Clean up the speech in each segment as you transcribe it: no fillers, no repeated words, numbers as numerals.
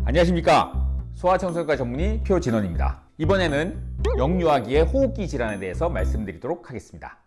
안녕하십니까, 소아청소년과 전문의 표진원입니다. 이번에는 영유아기의 호흡기 질환에 대해서 말씀드리도록 하겠습니다.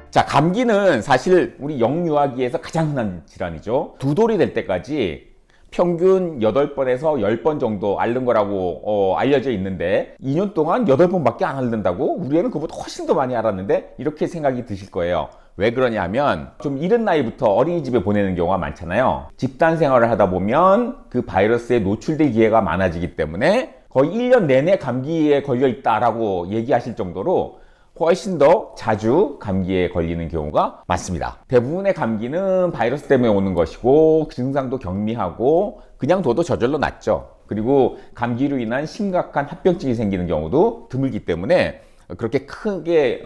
자, 감기는 사실 우리 영유아기에서 가장 흔한 질환이죠. 두 돌이 될 때까지 평균 8번에서 10번 정도 앓는 거라고 알려져 있는데 2년 동안 8번밖에 안 앓는다고? 우리 애는 그보다 훨씬 더 많이 앓았는데? 이렇게 생각이 드실 거예요. 왜 그러냐면 좀 이른 나이부터 어린이집에 보내는 경우가 많잖아요. 집단 생활을 하다 보면 그 바이러스에 노출될 기회가 많아지기 때문에 거의 1년 내내 감기에 걸려 있다라고 얘기하실 정도로 훨씬 더 자주 감기에 걸리는 경우가 많습니다. 대부분의 감기는 바이러스 때문에 오는 것이고 증상도 경미하고 그냥 둬도 저절로 낫죠. 그리고 감기로 인한 심각한 합병증이 생기는 경우도 드물기 때문에 그렇게 크게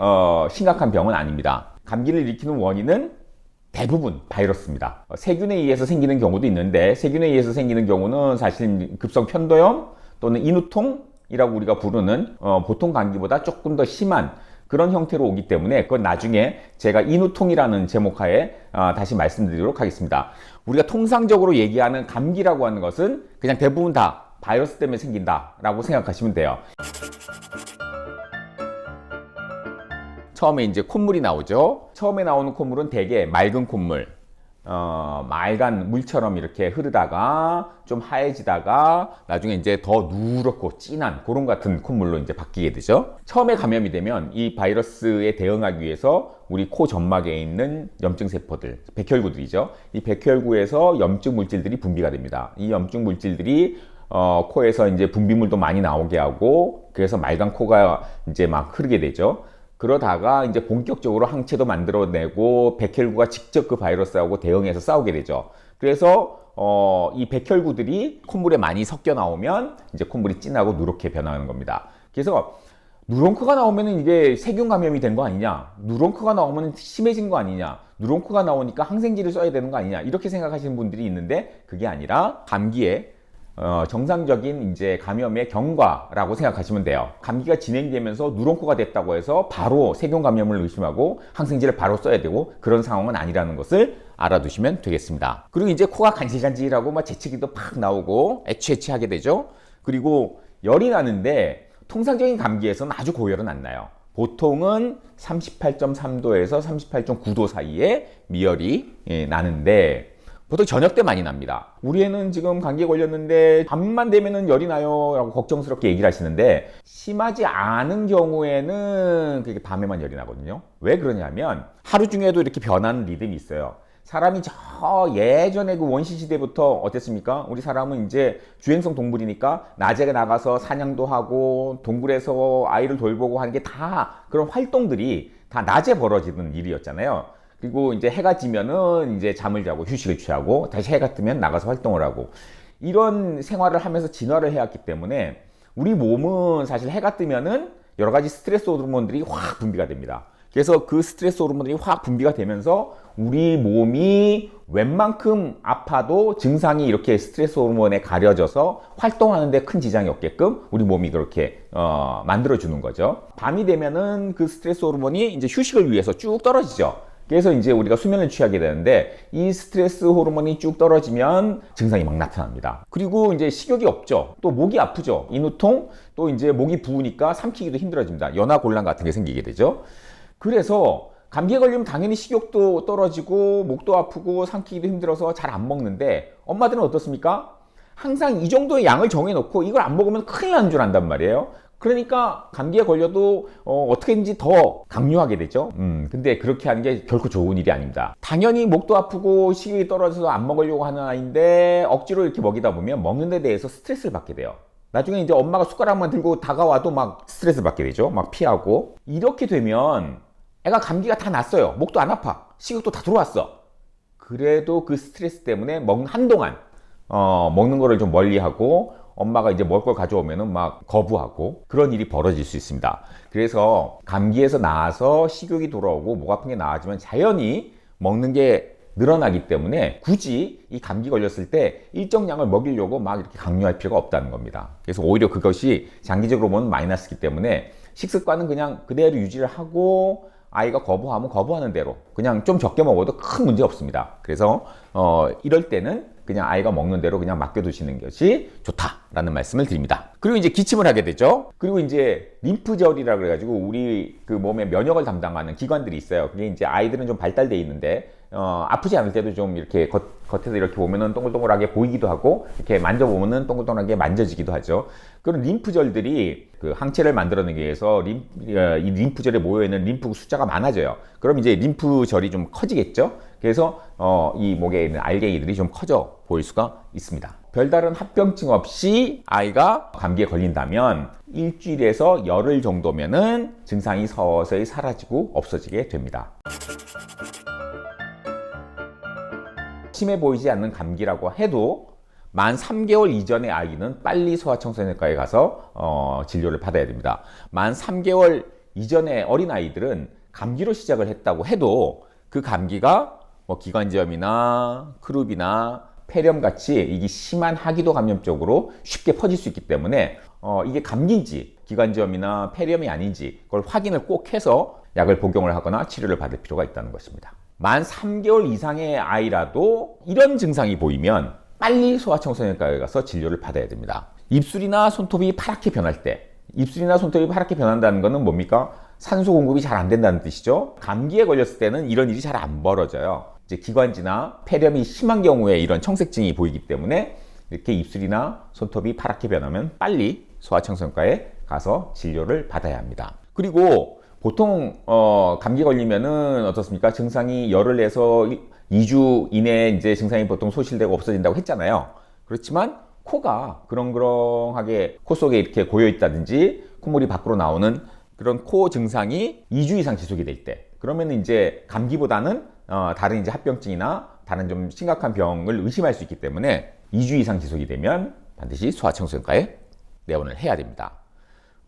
심각한 병은 아닙니다. 감기를 일으키는 원인은 대부분 바이러스입니다. 세균에 의해서 생기는 경우도 있는데 세균에 의해서 생기는 경우는 사실 급성 편도염 또는 인후통이라고 우리가 부르는 보통 감기보다 조금 더 심한 그런 형태로 오기 때문에 그건 나중에 제가 인후통이라는 제목하에 다시 말씀드리도록 하겠습니다. 우리가 통상적으로 얘기하는 감기라고 하는 것은 그냥 대부분 다 바이러스 때문에 생긴다라고 생각하시면 돼요. 처음에 이제 콧물이 나오죠. 처음에 나오는 콧물은 대개 맑은 콧물, 맑은 물처럼 이렇게 흐르다가 좀 하얘지다가 나중에 이제 더 누렇고 진한 고름 같은 콧물로 이제 바뀌게 되죠. 처음에 감염이 되면 이 바이러스에 대응하기 위해서 우리 코 점막에 있는 염증 세포들, 백혈구들이죠. 이 백혈구에서 염증 물질들이 분비가 됩니다. 이 염증 물질들이 코에서 이제 분비물도 많이 나오게 하고 그래서 맑은 코가 이제 막 흐르게 되죠. 그러다가 이제 본격적으로 항체도 만들어내고 백혈구가 직접 그 바이러스하고 대응해서 싸우게 되죠. 그래서 이 백혈구들이 콧물에 많이 섞여 나오면 이제 콧물이 진하고 누렇게 변하는 겁니다. 그래서 누런코가 나오면 이게 세균 감염이 된 거 아니냐, 누런코가 나오면 심해진 거 아니냐, 누런코가 나오니까 항생제를 써야 되는 거 아니냐, 이렇게 생각하시는 분들이 있는데 그게 아니라 감기에 정상적인 이제 감염의 경과라고 생각하시면 돼요. 감기가 진행되면서 누런코가 됐다고 해서 바로 세균 감염을 의심하고 항생제를 바로 써야 되고 그런 상황은 아니라는 것을 알아두시면 되겠습니다. 그리고 이제 코가 간질간질하고 막 재채기도 팍 나오고 애취애취하게 되죠. 그리고 열이 나는데 통상적인 감기에서는 아주 고열은 안 나요. 보통은 38.3도에서 38.9도 사이에 미열이 나는데 보통 저녁 때 많이 납니다. 우리 애는 지금 감기에 걸렸는데 밤만 되면은 열이 나요 라고 걱정스럽게 얘기를 하시는데 심하지 않은 경우에는 그게 밤에만 열이 나거든요. 왜 그러냐면 하루 중에도 이렇게 변하는 리듬이 있어요. 사람이 저 예전에 그 원시 시대부터 어땠습니까? 우리 사람은 이제 주행성 동물이니까 낮에 나가서 사냥도 하고 동굴에서 아이를 돌보고 하는 게 다 그런 활동들이 다 낮에 벌어지는 일이었잖아요. 그리고 이제 해가 지면은 이제 잠을 자고 휴식을 취하고 다시 해가 뜨면 나가서 활동을 하고 이런 생활을 하면서 진화를 해왔기 때문에 우리 몸은 사실 해가 뜨면은 여러 가지 스트레스 호르몬들이 확 분비가 됩니다. 그래서 그 스트레스 호르몬들이 확 분비가 되면서 우리 몸이 웬만큼 아파도 증상이 이렇게 스트레스 호르몬에 가려져서 활동하는데 큰 지장이 없게끔 우리 몸이 그렇게 만들어주는 거죠. 밤이 되면은 그 스트레스 호르몬이 이제 휴식을 위해서 쭉 떨어지죠. 그래서 이제 우리가 수면을 취하게 되는데 이 스트레스 호르몬이 쭉 떨어지면 증상이 막 나타납니다. 그리고 이제 식욕이 없죠. 또 목이 아프죠. 인후통, 또 이제 목이 부으니까 삼키기도 힘들어집니다. 연하곤란 같은 게 생기게 되죠. 그래서 감기에 걸리면 당연히 식욕도 떨어지고 목도 아프고 삼키기도 힘들어서 잘 안 먹는데 엄마들은 어떻습니까? 항상 이 정도의 양을 정해놓고 이걸 안 먹으면 큰일 나는 줄 안단 말이에요. 그러니까 감기에 걸려도 어떻게든지 더 강요하게 되죠. 근데 그렇게 하는 게 결코 좋은 일이 아닙니다. 당연히 목도 아프고 식욕이 떨어져서 안 먹으려고 하는 아이인데 억지로 이렇게 먹이다 보면 먹는 데 대해서 스트레스를 받게 돼요. 나중에 이제 엄마가 숟가락만 들고 다가와도 막 스트레스 받게 되죠. 막 피하고. 이렇게 되면 애가 감기가 다 났어요. 목도 안 아파. 식욕도 다 들어왔어. 그래도 그 스트레스 때문에 한동안 먹는 거를 좀 멀리하고 엄마가 이제 먹을 걸 가져오면은 막 거부하고 그런 일이 벌어질 수 있습니다. 그래서 감기에서 나아서 식욕이 돌아오고 목 아픈 게 나아지면 자연히 먹는 게 늘어나기 때문에 굳이 이 감기 걸렸을 때 일정량을 먹이려고 막 이렇게 강요할 필요가 없다는 겁니다. 그래서 오히려 그것이 장기적으로 보면 마이너스이기 때문에 식습관은 그냥 그대로 유지를 하고 아이가 거부하면 거부하는 대로 그냥 좀 적게 먹어도 큰 문제 없습니다. 그래서 이럴 때는 그냥 아이가 먹는 대로 그냥 맡겨두시는 것이 좋다라는 말씀을 드립니다. 그리고 이제 기침을 하게 되죠. 그리고 이제 림프절이라 그래가지고 우리 그 몸의 면역을 담당하는 기관들이 있어요. 그게 이제 아이들은 좀 발달돼 있는데 아프지 않을 때도 좀 이렇게 겉에서 이렇게 보면은 동글동글하게 보이기도 하고 이렇게 만져보면은 동글동글하게 만져지기도 하죠. 그런 림프절들이 그 항체를 만들어내기 위해서 이 림프절에 모여있는 림프 숫자가 많아져요. 그럼 이제 림프절이 좀 커지겠죠. 그래서 이 목에 있는 알갱이들이 좀 커져 보일 수가 있습니다. 별다른 합병증 없이 아이가 감기에 걸린다면 일주일에서 열흘 정도면은 증상이 서서히 사라지고 없어지게 됩니다. 심해 보이지 않는 감기라고 해도 만 3개월 이전의 아이는 빨리 소아청소년과에 가서 진료를 받아야 됩니다. 만 3개월 이전의 어린아이들은 감기로 시작을 했다고 해도 그 감기가 뭐 기관지염이나 크루비나 폐렴 같이 이게 심한 하기도 감염 쪽으로 쉽게 퍼질 수 있기 때문에 이게 감기인지 기관지염이나 폐렴이 아닌지 그걸 확인을 꼭 해서 약을 복용을 하거나 치료를 받을 필요가 있다는 것입니다. 만 3개월 이상의 아이라도 이런 증상이 보이면 빨리 소아청소년과에 가서 진료를 받아야 됩니다. 입술이나 손톱이 파랗게 변할 때, 입술이나 손톱이 파랗게 변한다는 것은 뭡니까? 산소 공급이 잘 안 된다는 뜻이죠. 감기에 걸렸을 때는 이런 일이 잘 안 벌어져요. 이제 기관지나 폐렴이 심한 경우에 이런 청색증이 보이기 때문에 이렇게 입술이나 손톱이 파랗게 변하면 빨리 소아청소년과에 가서 진료를 받아야 합니다. 그리고 보통 감기 걸리면은 어떻습니까? 증상이 열흘 내서 2주 이내에 이제 증상이 보통 소실되고 없어진다고 했잖아요. 그렇지만 코가 그렁그렁하게 코 속에 이렇게 고여 있다든지 콧물이 밖으로 나오는 그런 코 증상이 2주 이상 지속이 될 때, 그러면 이제 감기보다는 다른 이제 합병증이나 다른 좀 심각한 병을 의심할 수 있기 때문에 2주 이상 지속이 되면 반드시 소아청소년과에 내원을 해야 됩니다.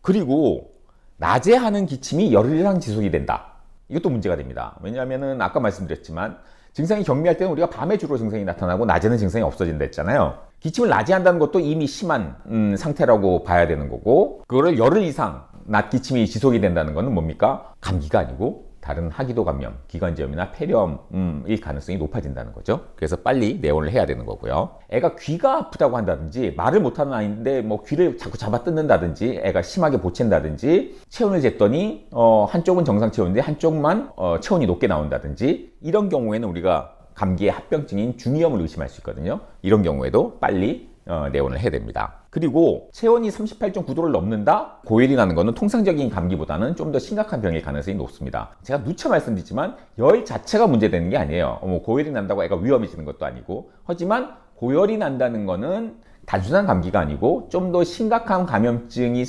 그리고 낮에 하는 기침이 열흘 이상 지속이 된다. 이것도 문제가 됩니다. 왜냐하면은 아까 말씀드렸지만 증상이 경미할 때는 우리가 밤에 주로 증상이 나타나고 낮에는 증상이 없어진다 했잖아요. 기침을 낮에 한다는 것도 이미 심한 상태라고 봐야 되는 거고, 그거를 열흘 이상 낮 기침이 지속이 된다는 것은 뭡니까? 감기가 아니고 다른 하기도 감염, 기관지염이나 폐렴일 가능성이 높아진다는 거죠. 그래서 빨리 내원을 해야 되는 거고요. 애가 귀가 아프다고 한다든지 말을 못하는 아이인데 뭐 귀를 자꾸 잡아 뜯는다든지 애가 심하게 보챈다든지 체온을 쟀더니 한쪽은 정상 체온인데 한쪽만 체온이 높게 나온다든지 이런 경우에는 우리가 감기의 합병증인 중이염을 의심할 수 있거든요. 이런 경우에도 빨리 내원을 해야 됩니다. 그리고 체온이 38.9도를 넘는다? 고열이 나는 것은 통상적인 감기보다는 좀 더 심각한 병일 가능성이 높습니다. 제가 누차 말씀드리지만 열 자체가 문제되는 게 아니에요. 고열이 난다고 애가 위험해지는 것도 아니고, 하지만 고열이 난다는 것은 단순한 감기가 아니고 좀 더 심각한 감염증이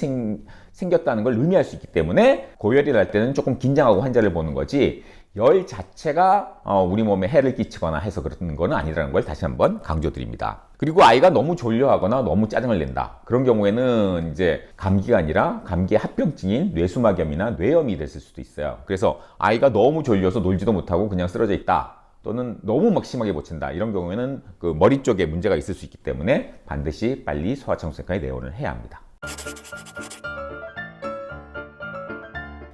생겼다는 걸 의미할 수 있기 때문에 고열이 날 때는 조금 긴장하고 환자를 보는 거지, 열 자체가 우리 몸에 해를 끼치거나 해서 그러는 건 아니라는 걸 다시 한번 강조드립니다. 그리고 아이가 너무 졸려하거나 너무 짜증을 낸다. 그런 경우에는 이제 감기가 아니라 감기의 합병증인 뇌수막염이나 뇌염이 됐을 수도 있어요. 그래서 아이가 너무 졸려서 놀지도 못하고 그냥 쓰러져 있다. 또는 너무 막 심하게 보챈다. 이런 경우에는 그 머리 쪽에 문제가 있을 수 있기 때문에 반드시 빨리 소아청소년과에 내원을 해야 합니다.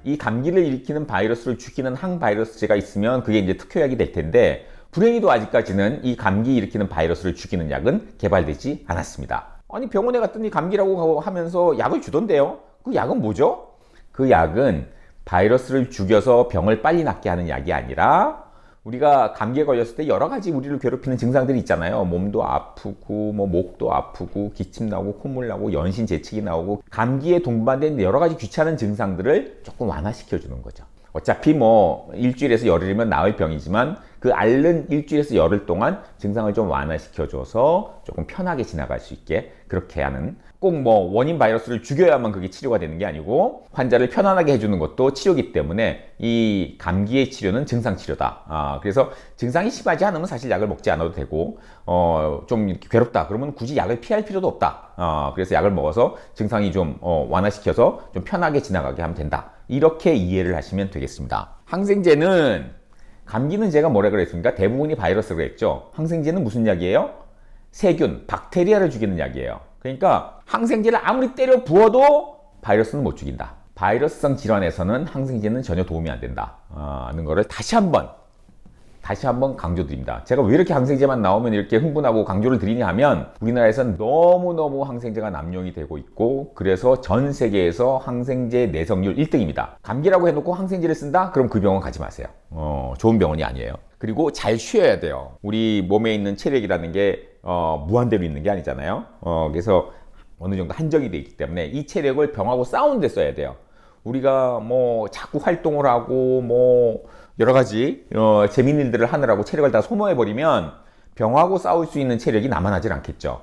이 감기를 일으키는 바이러스를 죽이는 항바이러스제가 있으면 그게 이제 특효약이 될 텐데, 불행히도 아직까지는 이 감기 일으키는 바이러스를 죽이는 약은 개발되지 않았습니다. 아니 병원에 갔더니 감기라고 하면서 약을 주던데요. 그 약은 뭐죠? 그 약은 바이러스를 죽여서 병을 빨리 낫게 하는 약이 아니라, 우리가 감기에 걸렸을 때 여러 가지 우리를 괴롭히는 증상들이 있잖아요. 몸도 아프고 뭐 목도 아프고 기침 나오고 콧물 나오고 연신 재채기 나오고, 감기에 동반된 여러 가지 귀찮은 증상들을 조금 완화시켜 주는 거죠. 어차피 뭐 일주일에서 열흘이면 나을 병이지만 그 앓는 일주일에서 열흘 동안 증상을 좀 완화시켜줘서 조금 편하게 지나갈 수 있게 그렇게 하는, 꼭 뭐 원인 바이러스를 죽여야만 그게 치료가 되는 게 아니고 환자를 편안하게 해주는 것도 치료이기 때문에 이 감기의 치료는 증상 치료다. 그래서 증상이 심하지 않으면 사실 약을 먹지 않아도 되고, 좀 이렇게 괴롭다 그러면 굳이 약을 피할 필요도 없다. 그래서 약을 먹어서 증상이 좀 완화시켜서 좀 편하게 지나가게 하면 된다. 이렇게 이해를 하시면 되겠습니다. 항생제는, 감기는 제가 뭐라 그랬습니까? 대부분이 바이러스라고 했죠. 항생제는 무슨 약이에요? 세균, 박테리아를 죽이는 약이에요. 그러니까 항생제를 아무리 때려 부어도 바이러스는 못 죽인다. 바이러스성 질환에서는 항생제는 전혀 도움이 안 된다는 거를 다시 한번 강조드립니다. 제가 왜 이렇게 항생제만 나오면 이렇게 흥분하고 강조를 드리냐 하면 우리나라에서는 너무너무 항생제가 남용이 되고 있고 그래서 전 세계에서 항생제 내성률 1등입니다. 감기라고 해놓고 항생제를 쓴다? 그럼 그 병원 가지 마세요. 좋은 병원이 아니에요. 그리고 잘 쉬어야 돼요. 우리 몸에 있는 체력이라는 게 무한대로 있는 게 아니잖아요. 그래서 어느 정도 한정이 되어 있기 때문에 이 체력을 병하고 싸우는 데 써야 돼요. 우리가 뭐 자꾸 활동을 하고 뭐 여러 가지 재밌는 일들을 하느라고 체력을 다 소모해버리면 병하고 싸울 수 있는 체력이 남아나질 않겠죠.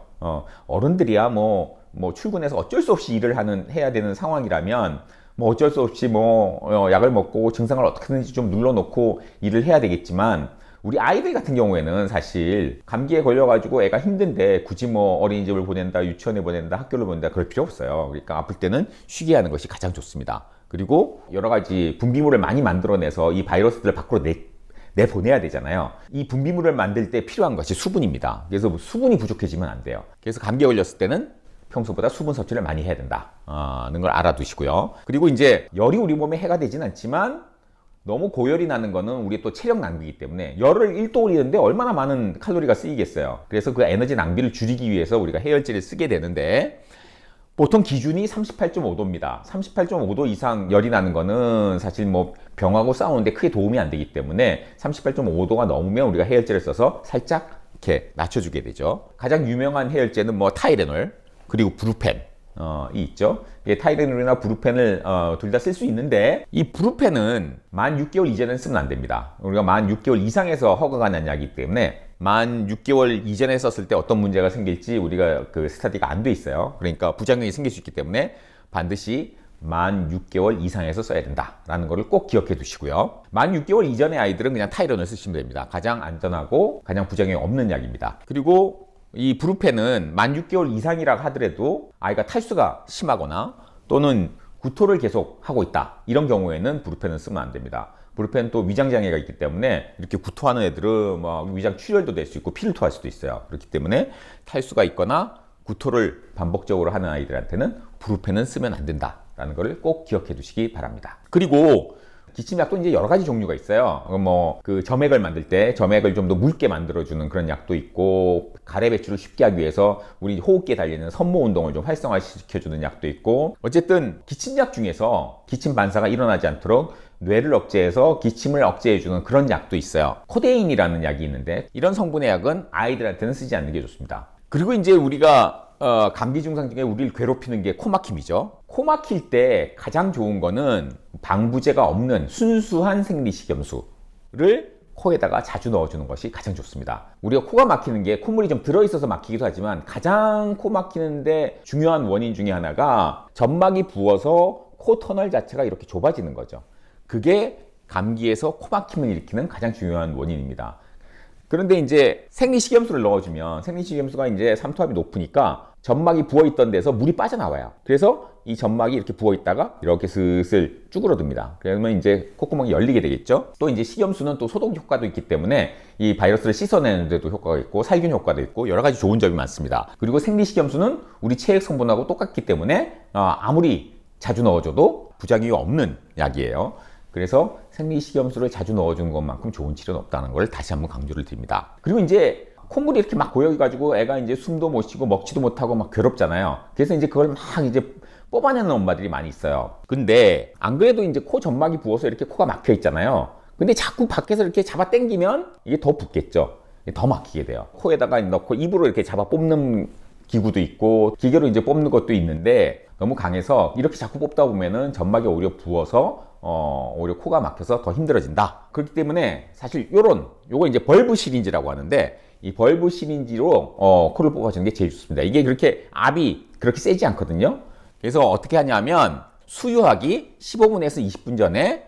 어른들이야 뭐 출근해서 어쩔 수 없이 일을 해야 되는 상황이라면 뭐 어쩔 수 없이 약을 먹고 증상을 어떻게든지 좀 눌러놓고 일을 해야 되겠지만 우리 아이들 같은 경우에는 사실 감기에 걸려가지고 애가 힘든데 굳이 뭐 어린이집을 보낸다, 유치원에 보낸다, 학교를 보낸다 그럴 필요 없어요. 그러니까 아플 때는 쉬게 하는 것이 가장 좋습니다. 그리고 여러 가지 분비물을 많이 만들어내서 이 바이러스들을 밖으로 내보내야 되잖아요. 이 분비물을 만들 때 필요한 것이 수분입니다. 그래서 수분이 부족해지면 안 돼요. 그래서 감기에 걸렸을 때는 평소보다 수분 섭취를 많이 해야 된다는 걸 알아두시고요. 그리고 이제 열이 우리 몸에 해가 되진 않지만 너무 고열이 나는 거는 우리 또 체력 낭비이기 때문에 열을 1도 올리는데 얼마나 많은 칼로리가 쓰이겠어요. 그래서 그 에너지 낭비를 줄이기 위해서 우리가 해열제를 쓰게 되는데 보통 기준이 38.5도입니다. 38.5도 이상 열이 나는 거는 사실 뭐 병하고 싸우는데 크게 도움이 안 되기 때문에 38.5도가 넘으면 우리가 해열제를 써서 살짝 이렇게 낮춰주게 되죠. 가장 유명한 해열제는 뭐 타이레놀 그리고 브루펜 이 있죠. 타이레놀이나 브루펜을 둘 다 쓸 수 있는데 이 브루펜은 만 6개월 이전에는 쓰면 안 됩니다. 우리가 만 6개월 이상에서 허가가 난 약이기 때문에 만 6개월 이전에 썼을 때 어떤 문제가 생길지 우리가 그 스터디가 안 돼 있어요. 그러니까 부작용이 생길 수 있기 때문에 반드시 만 6개월 이상에서 써야 된다라는 것을 꼭 기억해 두시고요. 만 6개월 이전의 아이들은 그냥 타이레놀을 쓰시면 됩니다. 가장 안전하고 가장 부작용이 없는 약입니다. 그리고 이 브루펜은 만 6개월 이상이라 하더라도 아이가 탈수가 심하거나 또는 구토를 계속 하고 있다 이런 경우에는 브루펜은 쓰면 안 됩니다. 브루펜은 또 위장장애가 있기 때문에 이렇게 구토하는 애들은 뭐 위장 출혈도 될 수 있고 피를 토할 수도 있어요. 그렇기 때문에 탈수가 있거나 구토를 반복적으로 하는 아이들한테는 브루펜은 쓰면 안 된다라는 것을 꼭 기억해 두시기 바랍니다. 그리고 기침약도 이제 여러 가지 종류가 있어요. 뭐 그 점액을 만들 때 점액을 좀 더 묽게 만들어주는 그런 약도 있고 가래 배출을 쉽게 하기 위해서 우리 호흡기에 달리는 섬모 운동을 좀 활성화시켜주는 약도 있고 어쨌든 기침약 중에서 기침 반사가 일어나지 않도록 뇌를 억제해서 기침을 억제해주는 그런 약도 있어요. 코데인이라는 약이 있는데 이런 성분의 약은 아이들한테는 쓰지 않는 게 좋습니다. 그리고 이제 우리가 감기 증상 중에 우리를 괴롭히는 게 코막힘이죠. 코막힐 때 가장 좋은 거는 방부제가 없는 순수한 생리식염수를 코에다가 자주 넣어주는 것이 가장 좋습니다. 우리가 코가 막히는 게 콧물이 좀 들어있어서 막히기도 하지만 가장 코 막히는데 중요한 원인 중에 하나가 점막이 부어서 코 터널 자체가 이렇게 좁아지는 거죠. 그게 감기에서 코막힘을 일으키는 가장 중요한 원인입니다. 그런데 이제 생리식염수를 넣어주면 생리식염수가 이제 삼투압이 높으니까 점막이 부어있던 데서 물이 빠져나와요. 그래서 이 점막이 이렇게 부어있다가 이렇게 슬슬 쭈그러듭니다. 그러면 이제 콧구멍이 열리게 되겠죠. 또 이제 식염수는 또 소독 효과도 있기 때문에 이 바이러스를 씻어내는 데도 효과가 있고 살균 효과도 있고 여러 가지 좋은 점이 많습니다. 그리고 생리식염수는 우리 체액 성분하고 똑같기 때문에 아무리 자주 넣어줘도 부작용이 없는 약이에요. 그래서 생리식염수를 자주 넣어주는 것만큼 좋은 치료는 없다는 걸 다시 한번 강조를 드립니다. 그리고 이제 콧물이 이렇게 막 고여가지고 애가 이제 숨도 못 쉬고 먹지도 못하고 막 괴롭잖아요. 그래서 이제 그걸 막 이제 뽑아내는 엄마들이 많이 있어요. 근데 안 그래도 이제 코 점막이 부어서 이렇게 코가 막혀 있잖아요. 근데 자꾸 밖에서 이렇게 잡아 당기면 이게 더 붓겠죠. 더 막히게 돼요. 코에다가 넣고 입으로 이렇게 잡아 뽑는 기구도 있고 기계로 이제 뽑는 것도 있는데 너무 강해서 이렇게 자꾸 뽑다 보면은 점막이 오히려 부어서 오히려 코가 막혀서 더 힘들어진다. 그렇기 때문에 사실 요거 이제 벌브 시린지라고 하는데 이 벌브 시린지로 코를 뽑아주는 게 제일 좋습니다. 이게 그렇게 압이 그렇게 세지 않거든요. 그래서 어떻게 하냐면 수유하기 15분에서 20분 전에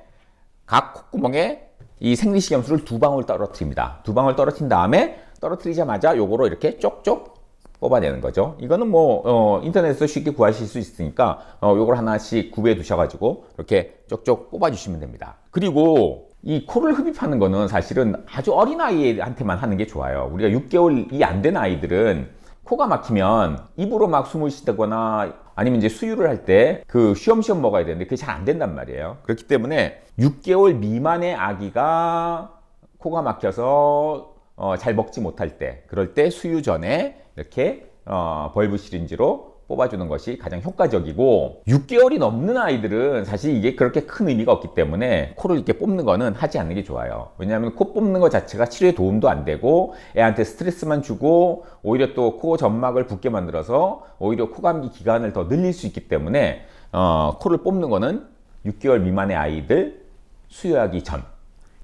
각 콧구멍에 이 생리식염수를 2방울 떨어뜨립니다. 2방울 떨어뜨린 다음에 떨어뜨리자마자 요거로 이렇게 쪽쪽 뽑아내는 거죠. 이거는 뭐 인터넷에서 쉽게 구하실 수 있으니까 요걸 하나씩 구비해 두셔가지고 이렇게 쪽쪽 뽑아주시면 됩니다. 그리고 이 코를 흡입하는 거는 사실은 아주 어린 아이한테만 하는 게 좋아요. 우리가 6개월이 안 된 아이들은 코가 막히면 입으로 막 숨을 쉬다거나 아니면 이제 수유를 할 때 그 쉬엄쉬엄 먹어야 되는데 그게 잘 안 된단 말이에요. 그렇기 때문에 6개월 미만의 아기가 코가 막혀서 잘 먹지 못할 때, 그럴 때 수유 전에 이렇게 벌브 시린지로 뽑아주는 것이 가장 효과적이고, 6개월이 넘는 아이들은 사실 이게 그렇게 큰 의미가 없기 때문에 코를 이렇게 뽑는 거는 하지 않는 게 좋아요. 왜냐하면 코 뽑는 것 자체가 치료에 도움도 안 되고 애한테 스트레스만 주고 오히려 또 코 점막을 붓게 만들어서 오히려 코감기 기간을 더 늘릴 수 있기 때문에 코를 뽑는 거는 6개월 미만의 아이들 수유하기 전,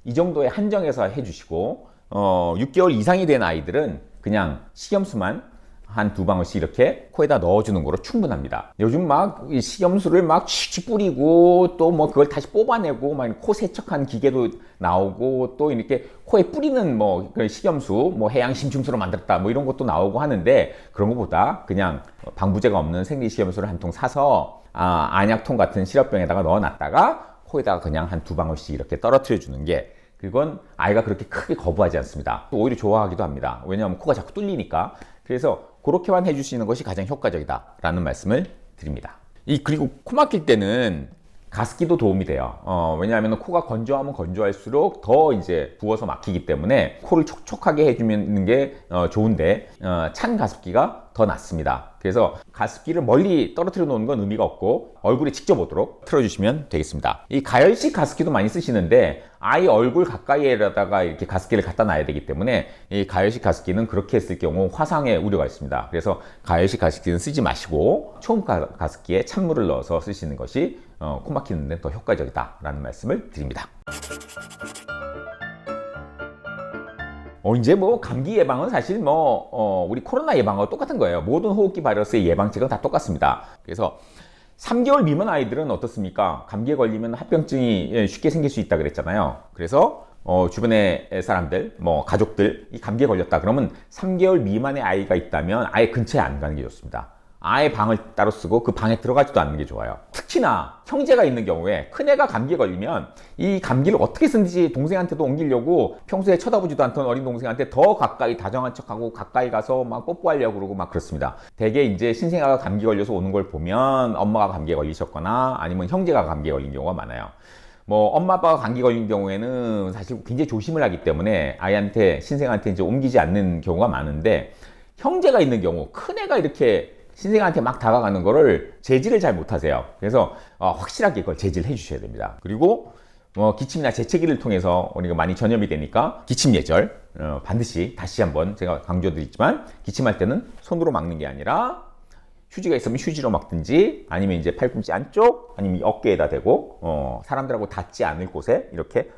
이 정도에 한정해서 해주시고 6개월 이상이 된 아이들은 그냥 식염수만 한 2방울씩 이렇게 코에다 넣어주는 거로 충분합니다. 요즘 막 이 식염수를 막 칙칙 뿌리고 또 뭐 그걸 다시 뽑아내고 막 코 세척한 기계도 나오고 또 이렇게 코에 뿌리는 뭐 식염수, 뭐 해양 심층수로 만들었다 뭐 이런 것도 나오고 하는데, 그런 것보다 그냥 방부제가 없는 생리 식염수를 한 통 사서 안약통 같은 시럽병에다가 넣어놨다가 코에다가 그냥 한 2방울씩 이렇게 떨어뜨려 주는 게, 그건 아이가 그렇게 크게 거부하지 않습니다. 오히려 좋아하기도 합니다. 왜냐하면 코가 자꾸 뚫리니까. 그래서 그렇게만 해주시는 것이 가장 효과적이다라는 말씀을 드립니다. 그리고 코 막힐 때는 가습기도 도움이 돼요. 왜냐하면 코가 건조하면 건조할수록 더 이제 부어서 막히기 때문에 코를 촉촉하게 해주는 게 좋은데 찬 가습기가 더 낫습니다. 그래서 가습기를 멀리 떨어뜨려 놓는 건 의미가 없고 얼굴에 직접 오도록 틀어주시면 되겠습니다. 이 가열식 가습기도 많이 쓰시는데 아이 얼굴 가까이에다가 이렇게 가습기를 갖다 놔야 되기 때문에 이 가열식 가습기는 그렇게 했을 경우 화상의 우려가 있습니다. 그래서 가열식 가습기는 쓰지 마시고 초음 가습기에 찬물을 넣어서 쓰시는 것이 코 막히는 데 더 효과적이다라는 말씀을 드립니다. 이제 뭐 감기 예방은 사실 뭐 우리 코로나 예방과 똑같은 거예요. 모든 호흡기 바이러스의 예방책은 다 똑같습니다. 그래서 3개월 미만 아이들은 어떻습니까? 감기에 걸리면 합병증이 쉽게 생길 수 있다 그랬잖아요. 그래서 주변의 사람들, 뭐 가족들 이 감기에 걸렸다 그러면 3개월 미만의 아이가 있다면 아예 근처에 안 가는 게 좋습니다. 아예 방을 따로 쓰고 그 방에 들어가지도 않는 게 좋아요. 특히나 형제가 있는 경우에 큰애가 감기에 걸리면 이 감기를 어떻게 쓰는지 동생한테도 옮기려고 평소에 쳐다보지도 않던 어린 동생한테 더 가까이 다정한 척하고 가까이 가서 막 뽀뽀하려고 그러고 막 그렇습니다. 대개 이제 신생아가 감기 걸려서 오는 걸 보면 엄마가 감기에 걸리셨거나 아니면 형제가 감기에 걸린 경우가 많아요. 뭐 엄마 아빠가 감기 걸린 경우에는 사실 굉장히 조심을 하기 때문에 아이한테 신생아한테 이제 옮기지 않는 경우가 많은데, 형제가 있는 경우 큰애가 이렇게 신생아한테 막 다가가는 거를 제지를 잘 못하세요. 그래서 확실하게 그걸 제지를 해주셔야 됩니다. 그리고 기침이나 재채기를 통해서 우리가 많이 전염이 되니까 기침 예절 반드시 다시 한번 제가 강조드리지만, 기침할 때는 손으로 막는 게 아니라 휴지가 있으면 휴지로 막든지 아니면 이제 팔꿈치 안쪽 아니면 어깨에다 대고 사람들하고 닿지 않을 곳에 이렇게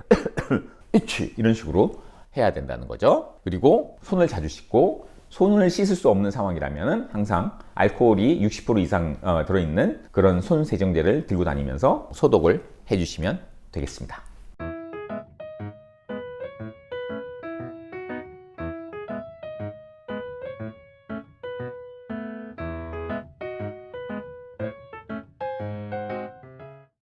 이런 식으로 해야 된다는 거죠. 그리고 손을 자주 씻고, 손을 씻을 수 없는 상황이라면 항상 알코올이 60% 이상 들어있는 그런 손 세정제를 들고 다니면서 소독을 해주시면 되겠습니다.